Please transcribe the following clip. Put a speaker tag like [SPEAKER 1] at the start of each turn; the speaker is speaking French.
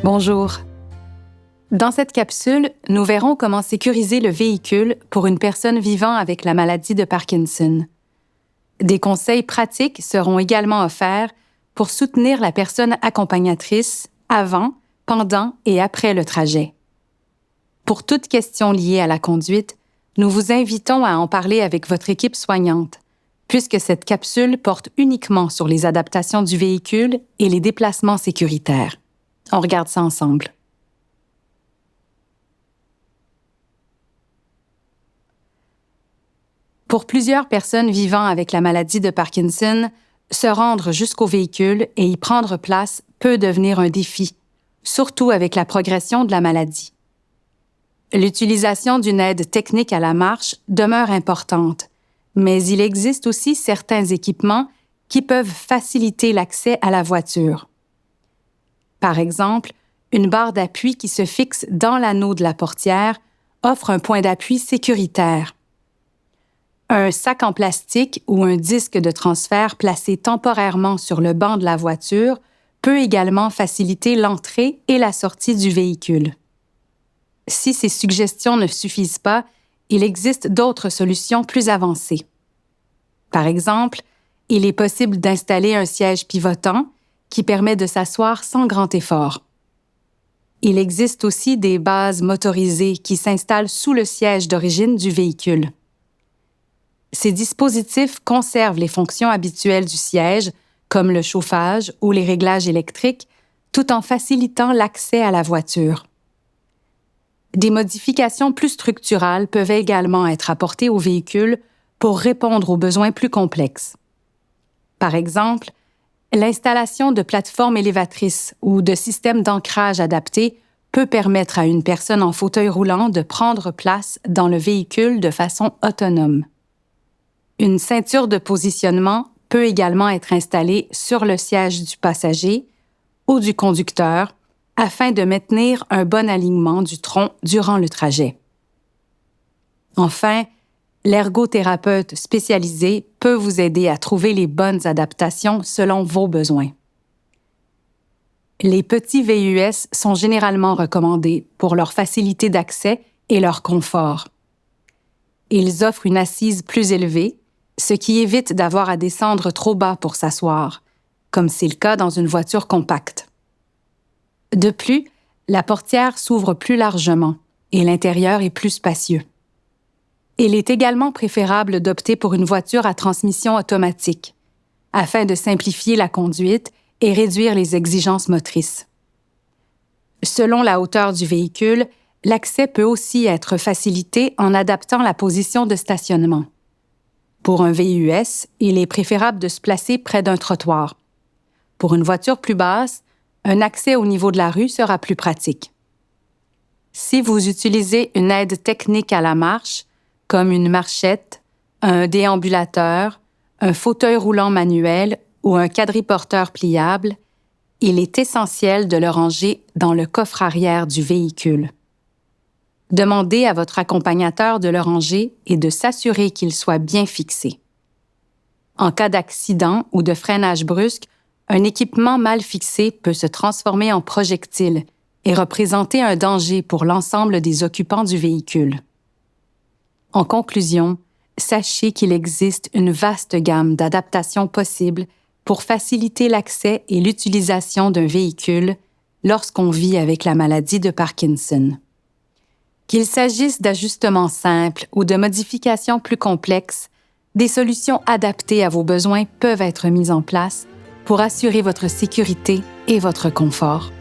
[SPEAKER 1] Bonjour. Dans cette capsule, nous verrons comment sécuriser le véhicule pour une personne vivant avec la maladie de Parkinson. Des conseils pratiques seront également offerts pour soutenir la personne accompagnatrice avant, pendant et après le trajet. Pour toute question liée à la conduite, nous vous invitons à en parler avec votre équipe soignante, puisque cette capsule porte uniquement sur les adaptations du véhicule et les déplacements sécuritaires. On regarde ça ensemble. Pour plusieurs personnes vivant avec la maladie de Parkinson, se rendre jusqu'au véhicule et y prendre place peut devenir un défi, surtout avec la progression de la maladie. L'utilisation d'une aide technique à la marche demeure importante, mais il existe aussi certains équipements qui peuvent faciliter l'accès à la voiture. Par exemple, une barre d'appui qui se fixe dans l'anneau de la portière offre un point d'appui sécuritaire. Un sac en plastique ou un disque de transfert placé temporairement sur le banc de la voiture peut également faciliter l'entrée et la sortie du véhicule. Si ces suggestions ne suffisent pas, il existe d'autres solutions plus avancées. Par exemple, il est possible d'installer un siège pivotant qui permet de s'asseoir sans grand effort. Il existe aussi des bases motorisées qui s'installent sous le siège d'origine du véhicule. Ces dispositifs conservent les fonctions habituelles du siège, comme le chauffage ou les réglages électriques, tout en facilitant l'accès à la voiture. Des modifications plus structurales peuvent également être apportées au véhicule pour répondre aux besoins plus complexes. Par exemple, l'installation de plateformes élévatrices ou de systèmes d'ancrage adaptés peut permettre à une personne en fauteuil roulant de prendre place dans le véhicule de façon autonome. Une ceinture de positionnement peut également être installée sur le siège du passager ou du conducteur afin de maintenir un bon alignement du tronc durant le trajet. Enfin, l'ergothérapeute spécialisé peut vous aider à trouver les bonnes adaptations selon vos besoins. Les petits VUS sont généralement recommandés pour leur facilité d'accès et leur confort. Ils offrent une assise plus élevée, ce qui évite d'avoir à descendre trop bas pour s'asseoir, comme c'est le cas dans une voiture compacte. De plus, la portière s'ouvre plus largement et l'intérieur est plus spacieux. Il est également préférable d'opter pour une voiture à transmission automatique, afin de simplifier la conduite et réduire les exigences motrices. Selon la hauteur du véhicule, l'accès peut aussi être facilité en adaptant la position de stationnement. Pour un VUS, il est préférable de se placer près d'un trottoir. Pour une voiture plus basse, un accès au niveau de la rue sera plus pratique. Si vous utilisez une aide technique à la marche, comme une marchette, un déambulateur, un fauteuil roulant manuel ou un quadriporteur pliable, il est essentiel de le ranger dans le coffre arrière du véhicule. Demandez à votre accompagnateur de le ranger et de s'assurer qu'il soit bien fixé. En cas d'accident ou de freinage brusque, un équipement mal fixé peut se transformer en projectile et représenter un danger pour l'ensemble des occupants du véhicule. En conclusion, sachez qu'il existe une vaste gamme d'adaptations possibles pour faciliter l'accès et l'utilisation d'un véhicule lorsqu'on vit avec la maladie de Parkinson. Qu'il s'agisse d'ajustements simples ou de modifications plus complexes, des solutions adaptées à vos besoins peuvent être mises en place pour assurer votre sécurité et votre confort.